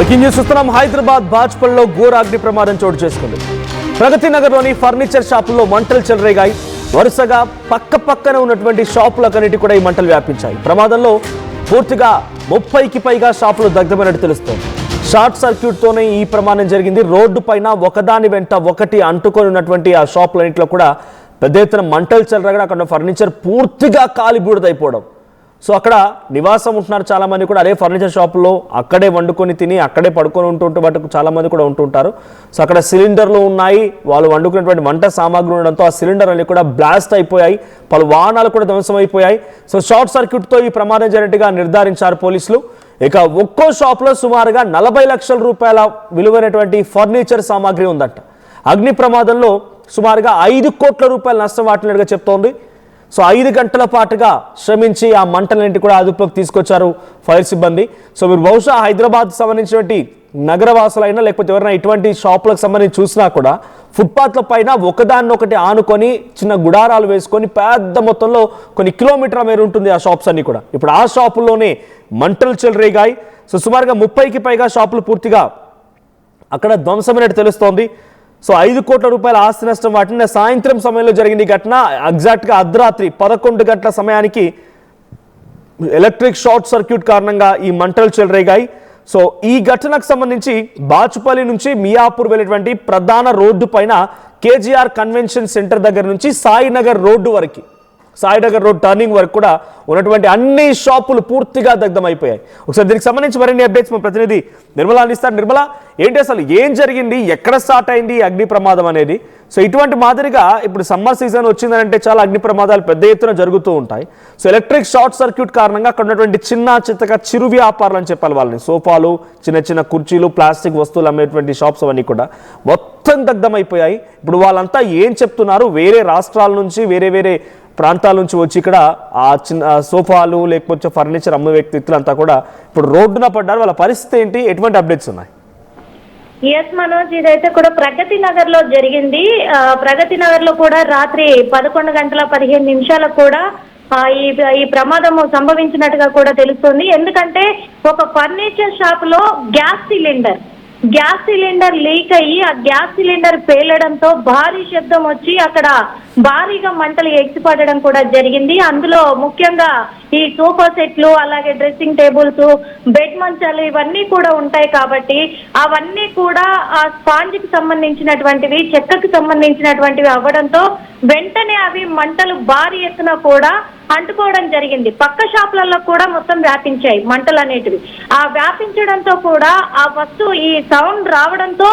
Breaking news చూస్తున్నాం. హైదరాబాద్ బాజ్పల్లో ఘోర అగ్ని ప్రమాదం చోటు చేసుకుంది. ప్రగతి నగర్లోని ఫర్నిచర్ షాపుల్లో మంటలు చెలరేగాయి. వరుసగా పక్కన ఉన్నటువంటి షాపులకన్నిటి కూడా ఈ మంటలు వ్యాపించాయి. ప్రమాదంలో పూర్తిగా 30కి పైగా షాపులు దగ్ధమైనట్టు తెలుస్తోంది. షార్ట్ సర్క్యూట్తోనే ఈ ప్రమాదం జరిగింది. రోడ్డు పైన ఒకదాని వెంట ఒకటి అంటుకొని ఉన్నటువంటి ఆ షాపులన్నింటిలో కూడా పెద్ద ఎత్తున మంటలు చెలరేగడం, అక్కడ ఫర్నిచర్ పూర్తిగా కాలి బూడిదైపోవడం. సో అక్కడ నివాసం ఉంటున్నారు చాలామంది కూడా. అదే ఫర్నిచర్ షాపులో అక్కడే వండుకొని తిని అక్కడే పడుకొని ఉంటుంటే వాటికి చాలామంది కూడా ఉంటుంటారు. సో అక్కడ సిలిండర్లు ఉన్నాయి, వాళ్ళు వండుకున్నటువంటి వంట సామాగ్రి ఉండడంతో ఆ సిలిండర్ అన్ని కూడా బ్లాస్ట్ అయిపోయాయి. పలు వాహనాలు కూడా ధ్వంసమైపోయాయి. సో షార్ట్ సర్క్యూట్తో ఈ ప్రమాదం జరిగినట్టుగా నిర్ధారించారు పోలీసులు. ఇక ఒక్కో షాప్లో సుమారుగా 40 లక్షల రూపాయల విలువైనటువంటి ఫర్నిచర్ సామాగ్రి ఉందట. అగ్ని ప్రమాదంలో సుమారుగా 5 కోట్ల రూపాయల నష్టం వాటినట్టుగా చెప్తోంది. సో 5 గంటల పాటుగా శ్రమించి ఆ మంటలన్నింటి కూడా అదుపులోకి తీసుకొచ్చారు ఫైర్ సిబ్బంది. సో మీరు బహుశా హైదరాబాద్ సంబంధించినటువంటి నగరవాసులైనా లేకపోతే ఎవరైనా ఇటువంటి షాపులకు సంబంధించి చూసినా కూడా ఫుట్పాత్ల పైన ఒకదాన్నొకటి ఆనుకొని చిన్న గుడారాలు వేసుకొని పెద్ద మొత్తంలో కొన్ని కిలోమీటర్ల మేర ఉంటుంది ఆ షాప్స్ అన్ని కూడా. ఇప్పుడు ఆ షాపుల్లోనే మంటలు చెలరేగాయి. సో సుమారుగా 30కి పైగా షాపులు పూర్తిగా అక్కడ ధ్వంసమైనట్టు తెలుస్తోంది. సో 5 కోట్ల రూపాయల ఆస్తి నష్టం వాటిని సాయంత్రం సమయంలో జరిగింది ఈ ఘటన. ఎగ్జాక్ట్గా అర్ధరాత్రి 11 గంటల సమయానికి ఎలక్ట్రిక్ షార్ట్ సర్క్యూట్ కారణంగా ఈ మంటలు చెలరేగాయి. సో ఈ ఘటనకు సంబంధించి బాచుపల్లి నుంచి మియాపూర్ వెళ్ళేటువంటి ప్రధాన రోడ్డు పైన కేజీఆర్ కన్వెన్షన్ సెంటర్ దగ్గర నుంచి సాయినగర్ రోడ్డు వరకు, సాయినగర్ రోడ్ టర్నింగ్ వరకు కూడా ఉన్నటువంటి అన్ని షాపులు పూర్తిగా దగ్ధమైపోయాయి. ఒకసారి దీనికి సంబంధించి మరిన్ని అప్డేట్స్ మా ప్రతినిధి నిర్మలా అందిస్తారు. నిర్మలా, ఏంటి అసలు ఏం జరిగింది, ఎక్కడ స్టార్ట్ అయింది అగ్ని ప్రమాదం అనేది? సో ఇటువంటి మాదిరిగా ఇప్పుడు సమ్మర్ సీజన్ వచ్చిందంటే చాలా అగ్ని ప్రమాదాలు పెద్ద ఎత్తున జరుగుతూ ఉంటాయి. సో ఎలక్ట్రిక్ షార్ట్ సర్క్యూట్ కారణంగా అక్కడ ఉన్నటువంటి చిన్న చిరు వ్యాపారులు అని చెప్పాలి వాళ్ళని, సోఫాలు, చిన్న కుర్చీలు, ప్లాస్టిక్ వస్తువులు అమ్మేటువంటి షాప్స్ అవన్నీ కూడా మొత్తం దగ్ధమైపోయాయి. ఇప్పుడు వాళ్ళంతా ఏం చెప్తున్నారు? వేరే రాష్ట్రాల నుంచి వేరే ప్రాంతాల నుంచి వచ్చి ఇక్కడ ఆ చిన్న సోఫాలు లేకపోతే ఫర్నిచర్ అమ్మే వ్యక్తులంతా కూడా ఇప్పుడు రోడ్డున పడ్డారు. వాళ్ళ పరిస్థితి ఏంటి, ఎటువంటి అప్డేట్స్ ఉన్నాయి? ఎస్ మనోజ్, ఇదైతే కూడా ప్రగతి నగర్ లో జరిగింది. ప్రగతి నగర్ లో కూడా రాత్రి 11 గంటల 15 నిమిషాలకు కూడా ఈ ప్రమాదం సంభవించినట్టుగా కూడా తెలుస్తుంది. ఎందుకంటే ఒక ఫర్నిచర్ షాప్ లో గ్యాస్ సిలిండర్ లీక్ అయ్యి ఆ గ్యాస్ సిలిండర్ పేలడంతో భారీ శబ్దం వచ్చి అక్కడ భారీగా మంటలు ఎగిసిపడడం కూడా జరిగింది. అందులో ముఖ్యంగా ఈ సోఫా సెట్లు, అలాగే డ్రెస్సింగ్ టేబుల్స్, బెడ్ మంచాలు ఇవన్నీ కూడా ఉంటాయి కాబట్టి అవన్నీ కూడా ఆ స్పాంజ్కి సంబంధించినటువంటివి, చెక్కకి సంబంధించినటువంటివి అవ్వడంతో వెంటనే అవి మంటలు భారీ ఎత్తున కూడా అంటుకోవడం జరిగింది. పక్క షాపులలో కూడా మొత్తం వ్యాపించాయి మంటలు అనేటివి. ఆ వ్యాపించడంతో కూడా ఆ వస్తువు ఈ సౌండ్ రావడంతో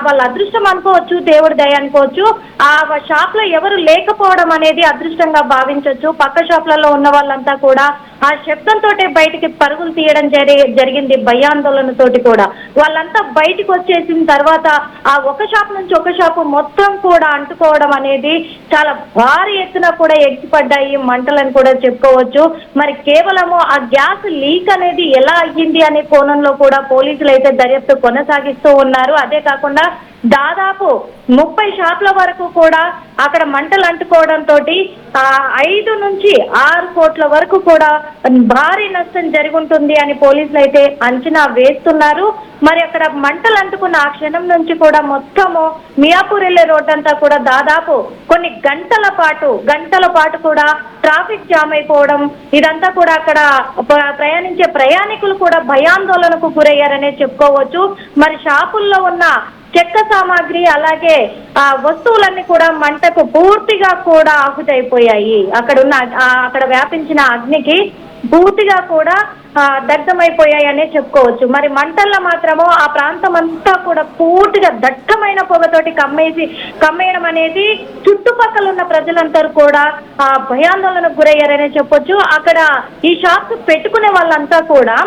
వాళ్ళ అదృష్టం అనుకోవచ్చు, దేవుడి దయ అనుకోవచ్చు. ఆ షాప్ లో ఎవరు లేకపోవడం అనేది అదృష్టంగా భావించవచ్చు. పక్క షాపులలో ఉన్న వాళ్ళంతా కూడా ఆ శబ్దంతో బయటికి పరుగులు తీయడం జరిగింది. భయాందోళనతోటి కూడా వాళ్ళంతా బయటికి వచ్చేసిన తర్వాత ఆ ఒక షాప్ నుంచి ఒక షాపు మొత్తం కూడా అంటుకోవడం అనేది చాలా భారీ ఎత్తున కూడా ఎగిసిపడ్డాయి మంటలని కూడా చెప్పుకోవచ్చు. మరి కేవలము ఆ గ్యాస్ లీక్ అనేది ఎలా అయ్యింది అనే కోణంలో కూడా పోలీసులు అయితే దర్యాప్తు కొనసాగిస్తూ ఉన్నారు. అదే కాకుండా దాదాపు 30 షాపుల వరకు కూడా అక్కడ మంటలు అంటుకోవడంతో 5 నుంచి 6 కోట్ల వరకు కూడా భారీ నష్టం జరుగుతుంది అని పోలీసులు అయితే అంచనా వేస్తున్నారు. మరి అక్కడ మంటలు అంటుకున్న ఆ క్షణం నుంచి కూడా మొత్తము మియాపూర్ వెళ్ళే రోడ్ అంతా కూడా దాదాపు కొన్ని గంటల పాటు కూడా ట్రాఫిక్ జామ్ అయిపోవడం, ఇదంతా కూడా అక్కడ ప్రయాణించే ప్రయాణికులు కూడా భయాందోళనకు గురయ్యారనే చెప్పుకోవచ్చు. మరి షాపుల్లో ఉన్న చెక్క సామాగ్రి అలాగే ఆ వస్తువులన్నీ కూడా మంటకు పూర్తిగా కూడా ఆహుతైపోయాయి. అక్కడ వ్యాపించిన అగ్నికి పూర్తిగా కూడా దగ్ధమైపోయాయి అనే చెప్పుకోవచ్చు. మరి మంటల్లో మాత్రము ఆ ప్రాంతం అంతా కూడా పూర్తిగా దట్టమైన పొగతోటి కమ్మేయడం అనేది చుట్టుపక్కల ఉన్న ప్రజలంతా కూడా భయాందోళనకు గురయ్యారనే చెప్పొచ్చు. అక్కడ ఈ షాప్స్ పెట్టుకునే వాళ్ళంతా కూడా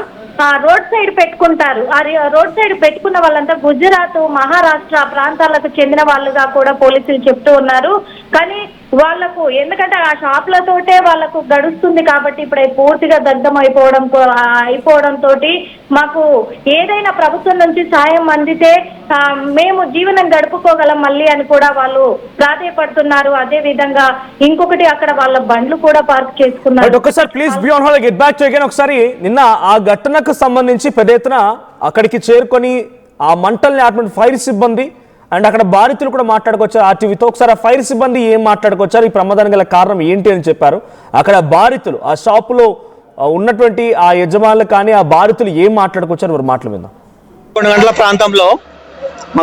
రోడ్ సైడ్ పెట్టుకుంటారు. ఆ రోడ్ సైడ్ పెట్టుకున్న వాళ్ళంతా గుజరాత్, మహారాష్ట్ర ప్రాంతాలకు చెందిన వాళ్ళుగా కూడా పోలీసులు చెప్తూ ఉన్నారు. కానీ వాళ్ళకు ఎందుకంటే ఆ షాప్లతోటే వాళ్ళకు గడుస్తుంది కాబట్టి ఇప్పుడు అవి పూర్తిగా దగ్ధం అయిపోవడం తోటి మాకు ఏదైనా ప్రభుత్వం నుంచి సాయం అందితే మేము జీవనం గడుపుకోగలం మళ్ళీ అని కూడా వాళ్ళు ప్రాధాయపడుతున్నారు. అదే విధంగా ఇంకొకటి అక్కడ వాళ్ళ బండ్లు కూడా పార్క్ చేసుకున్నారు. ఒకసారి please be on hold, get back to again. ఒకసారి నిన్న ఆ ఘటనకు సంబంధించి పెద్ద ఎత్తున అక్కడికి చేరుకొని ఆ మంటల్ని ఆపిన ఫైర్ సిబ్బంది అండ్ అక్కడ బాధితులు కూడా మాట్లాడుకొచ్చారు ఆర్టీవీతో. ఒకసారి ఆ ఫైర్ సిబ్బంది ఏం మాట్లాడుకొచ్చారు, ఈ ప్రమాదానికి గల కారణం ఏంటి అని చెప్పారు. అక్కడ బాధితులు ఆ షాపులో ఉన్నటువంటి ఆ యజమానులు కానీ ఆ బాధితులు ఏం మాట్లాడుకొచ్చారు వారి మాటల మీద. 2 గంటల ప్రాంతంలో మా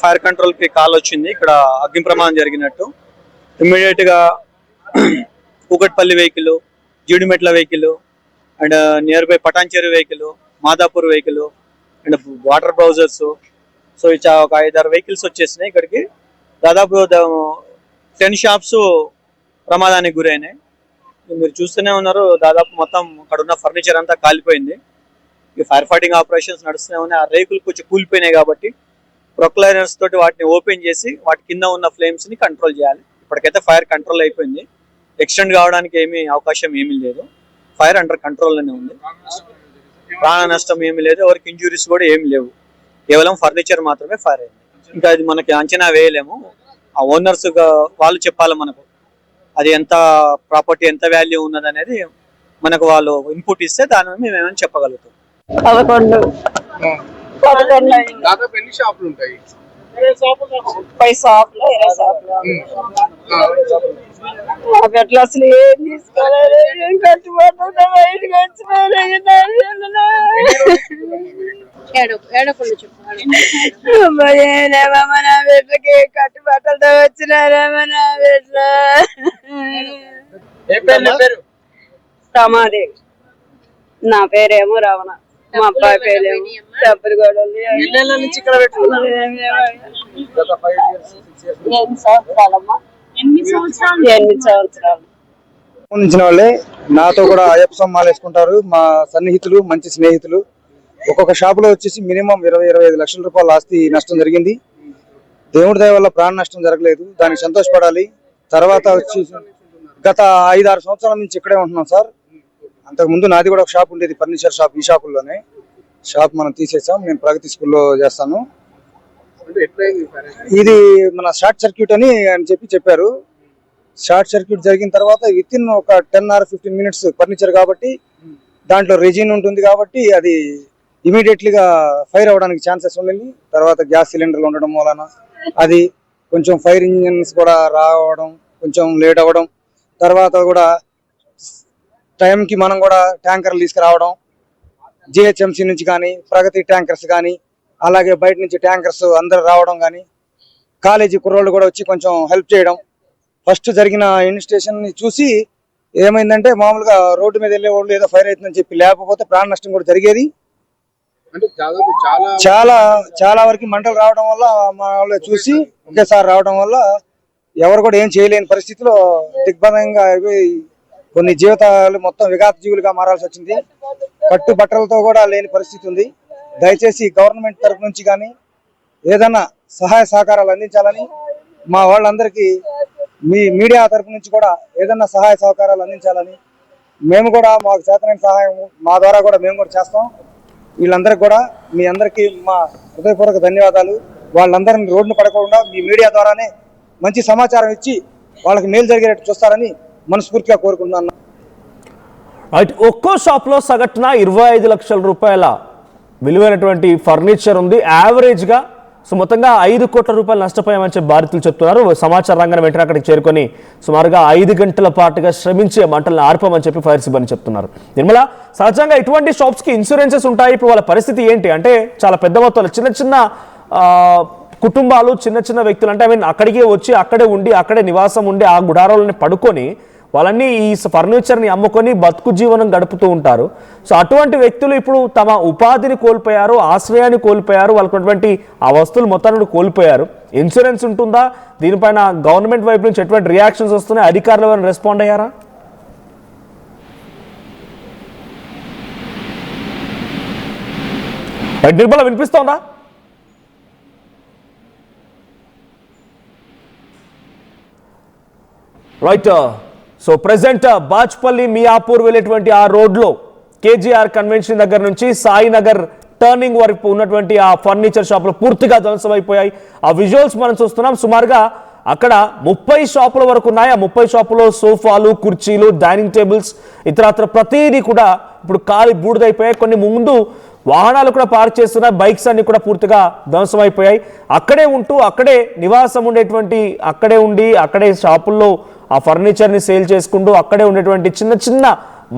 ఫైర్ కంట్రోల్ కి కాల్ వచ్చింది, ఇక్కడ అగ్ని ప్రమాదం జరిగినట్టు. ఇమ్మీడియట్ గా Kukatpally vehicle, Jeedimetla vehicle and near by Patancheru vehicle, Madhapur vehicle and water browsers, so ఒక 5-6 వెహికల్స్ వచ్చేసినాయి ఇక్కడికి. దాదాపు 10 షాప్స్ ప్రమాదానికి గురైనాయి. మీరు చూస్తూనే ఉన్నారు, దాదాపు మొత్తం అక్కడ ఉన్న ఫర్నిచర్ అంతా కాలిపోయింది. ఈ ఫైర్ ఫైటింగ్ ఆపరేషన్స్ నడుస్తూనే ఉన్నాయి. ఆ రేకులు కొంచెం కూలిపోయినాయి కాబట్టి ప్రొక్లైనర్స్ తోటి వాటిని ఓపెన్ చేసి వాటి కింద ఉన్న ఫ్లేమ్స్ ని కంట్రోల్ చేయాలి. ఇప్పటికైతే ఫైర్ కంట్రోల్ అయిపోయింది, ఎక్స్టెండ్ కావడానికి అవకాశం ఏమీ లేదు. ఫైర్ అండర్ కంట్రోల్లోనే ఉంది, ప్రాణ నష్టం ఏమీ లేదు, ఎవరికి ఇంజురీస్ కూడా ఏమి లేవు. కేవలం ఫర్నిచర్ మాత్రమే ఫైర్ అయింది. ఇంకా అది మనకి అంచనా వేయలేము, ఆ ఓనర్స్ వాళ్ళు చెప్పాలి మనకు అది ఎంత ప్రాపర్టీ ఎంత వాల్యూ ఉన్నది అనేది. మనకు వాళ్ళు ఇన్పుట్ ఇస్తే దాని మీద మేము ఏమైనా చెప్పగలుగుతాం. 11 దాదాపు ఎన్ని షాపులు ఉంటాయి? 10 షాపులు 20 షాపులు. అట్లా అసలు ఏం తీసుకోలేదు, ఏం కట్టుబడి బయటకు వచ్చినారేమో నా బిడ్డకి కట్టుబట్టలతో వచ్చినారేమో నా బిడ్డ. రమాదేవి, నా పేరేమో రమణ, మా అబ్బాయి పేరేమో డబ్బులు కూడా నుంచి ఇక్కడ పెట్టుకున్నారు? 8 సంవత్సరాలమ్మా. 8 సంవత్సరాలు సంబంధించిన వాళ్ళే నాతో కూడా అయ్యప్ప మాల వేసుకుంటారు, మా సన్నిహితులు, మంచి స్నేహితులు. ఒక్కొక్క షాపులో వచ్చేసి మినిమం 20-25 లక్షల రూపాయల ఆస్తి నష్టం జరిగింది. దేవుడి దయ వల్ల ప్రాణ నష్టం జరగలేదు, దానికి సంతోషపడాలి. తర్వాత వచ్చి గత 5-6 సంవత్సరాల నుంచి ఇక్కడే ఉంటున్నాం సార్. అంతకు ముందు నాది కూడా ఒక షాప్ ఉండేది, ఫర్నిచర్ షాప్. ఈ షాపుల్లోనే షాప్ మనం తీసేసాం, నేను ప్రగతి స్కూల్లో చేస్తాను. ఇది మన షార్ట్ సర్క్యూట్ అని చెప్పారు. షార్ట్ సర్క్యూట్ జరిగిన తర్వాత విత్ ఇన్ ఒక 10 or 15 మినిట్స్, ఫర్నిచర్ కాబట్టి దాంట్లో రెజిన్ ఉంటుంది కాబట్టి అది ఇమీడియట్లీగా ఫైర్ అవ్వడానికి ఛాన్సెస్ ఉండింది. తర్వాత గ్యాస్ సిలిండర్లు ఉండడం వలన అది కొంచెం ఫైర్ ఇంజిన్స్ కూడా రావడం కొంచెం లేట్ అవ్వడం, తర్వాత కూడా టైంకి మనం కూడా ట్యాంకర్లు తీసుకురావడం, జిహెచ్ఎంసీ నుంచి కానీ ప్రగతి ట్యాంకర్స్ కానీ అలాగే బయట నుంచి ట్యాంకర్స్ అందరు రావడం కానీ కాలేజీ కుర్రోళ్ళు కూడా వచ్చి కొంచెం హెల్ప్ చేయడం. ఫస్ట్ జరిగిన ఇన్స్టేషన్ ని చూసి ఏమైందంటే మామూలుగా రోడ్డు మీద వెళ్ళే వాళ్ళు ఏదో ఫైర్ అవుతుందని చెప్పి, లేకపోతే ప్రాణ నష్టం కూడా జరిగేది. చాలా వరకు మంటలు రావడం వల్ల మా వాళ్ళు చూసి ఒకేసారి రావడం వల్ల ఎవరు కూడా ఏం చేయలేని పరిస్థితిలో దిగ్బంధంగా కొన్ని జీవితాలు మొత్తం విఘాత జీవులుగా మారాల్సి వచ్చింది. కట్టు బట్టలతో కూడా లేని పరిస్థితి ఉంది. దయచేసి గవర్నమెంట్ తరఫు నుంచి కానీ ఏదైనా సహాయ సహకారాలు అందించాలని, మా వాళ్ళందరికీ మీ మీడియా తరఫు నుంచి కూడా ఏదైనా సహాయ సహకారాలు అందించాలని, మేము కూడా మాకు చేతనైన సహాయం మా ద్వారా కూడా మేము కూడా చేస్తాం. వీళ్ళందరికీ కూడా మీ అందరికీ మా హృదయపూర్వక ధన్యవాదాలు. వాళ్ళందరినీ రోడ్డును పడకుండా మీ మీడియా ద్వారానే మంచి సమాచారం ఇచ్చి వాళ్ళకి మేలు జరిగేటట్టు చూస్తారని మనస్ఫూర్తిగా కోరుకుంటున్నాను. ఒక్కో షాప్లో సగటున 25 లక్షల రూపాయల విలువైనటువంటి ఫర్నిచర్ ఉంది యావరేజ్గా. సో మొత్తంగా 5 కోట్ల రూపాయలు నష్టపోయామని చెప్పి బాధితులు చెప్తున్నారు. సమాచార రంగాన్ని వెంటనే అక్కడికి చేరుకొని సుమారుగా 5 గంటల పాటుగా శ్రమించి మంటలను ఆర్పమని చెప్పి ఫైర్ సిబ్బంది చెప్తున్నారు. నిర్మల, సహజంగా ఇటువంటి షాప్స్కి ఇన్సూరెన్సెస్ ఉంటాయి. ఇప్పుడు వాళ్ళ పరిస్థితి ఏంటి అంటే చాలా పెద్ద మొత్తంలో చిన్న కుటుంబాలు, చిన్న వ్యక్తులు అంటే అక్కడికే వచ్చి అక్కడే ఉండి అక్కడే నివాసం ఉండి ఆ గుడారాలని పడుకొని వాళ్ళన్నీ ఈ ఫర్నిచర్ని అమ్ముకొని బతుకు జీవనం గడుపుతూ ఉంటారు. సో అటువంటి వ్యక్తులు ఇప్పుడు తమ ఉపాధిని కోల్పోయారు, ఆశ్రయాన్ని కోల్పోయారు, వాళ్ళకున్నటువంటి ఆ వస్తువులు మొత్తాన్ని కోల్పోయారు. ఇన్సూరెన్స్ ఉంటుందా? దీనిపైన గవర్నమెంట్ వైపు నుంచి ఎటువంటి రియాక్షన్స్ వస్తున్నాయి? అధికారులు ఎవరైనా రెస్పాండ్ అయ్యారా? నిర్మల, వినిపిస్తోందా? Right. So present Bachupally Miyapur వెళ్ళేటువంటి ఆ రోడ్లో కేజీఆర్ కన్వెన్షన్ దగ్గర నుంచి సాయినగర్ టర్నింగ్ వరకు ఉన్నటువంటి ఆ ఫర్నిచర్ షాపులు పూర్తిగా ధ్వంసమైపోయాయి. ఆ విజువల్స్ మనం చూస్తున్నాం. సుమారుగా అక్కడ 30 షాపుల వరకు ఉన్నాయి. ఆ 30 షాపులో సోఫాలు, కుర్చీలు, డైనింగ్ టేబుల్స్, ఇతరత్ర ప్రతిదీ కూడా ఇప్పుడు కాలి బూడిదైపోయాయి. కొన్ని ముందు వాహనాలు కూడా పార్క్ చేస్తున్నాయి. బైక్స్ అన్ని కూడా పూర్తిగా ధ్వంసమైపోయాయి. అక్కడే ఉంటూ అక్కడే నివాసం ఉండేటువంటి, అక్కడే ఉండి అక్కడే షాపుల్లో ఆ ఫర్నిచర్ని సేల్ చేసుకుంటూ అక్కడే ఉండేటువంటి చిన్న చిన్న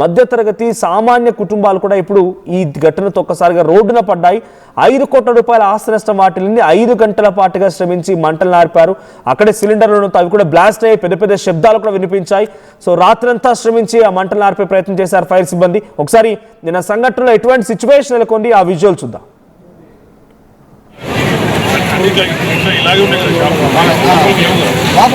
మధ్యతరగతి సామాన్య కుటుంబాలు కూడా ఇప్పుడు ఈ ఘటనతో ఒక్కసారిగా రోడ్డున పడ్డాయి. 5 కోట్ల రూపాయల ఆస్తి నష్టం వాటిల్ని 5 గంటల పాటుగా శ్రమించి మంటలు నార్పారు. అక్కడే సిలిండర్లను అవి కూడా బ్లాస్ట్ అయ్యి పెద్ద పెద్ద శబ్దాలు కూడా వినిపించాయి. సో రాత్రంతా శ్రమించి ఆ మంటలు నార్పే ప్రయత్నం చేశారు ఫైర్ సిబ్బంది. ఒకసారి నిన్న సంఘటనలో ఎటువంటి సిచ్యువేషన్ నెలకొంది ఆ విజువల్ చూద్దాం. आप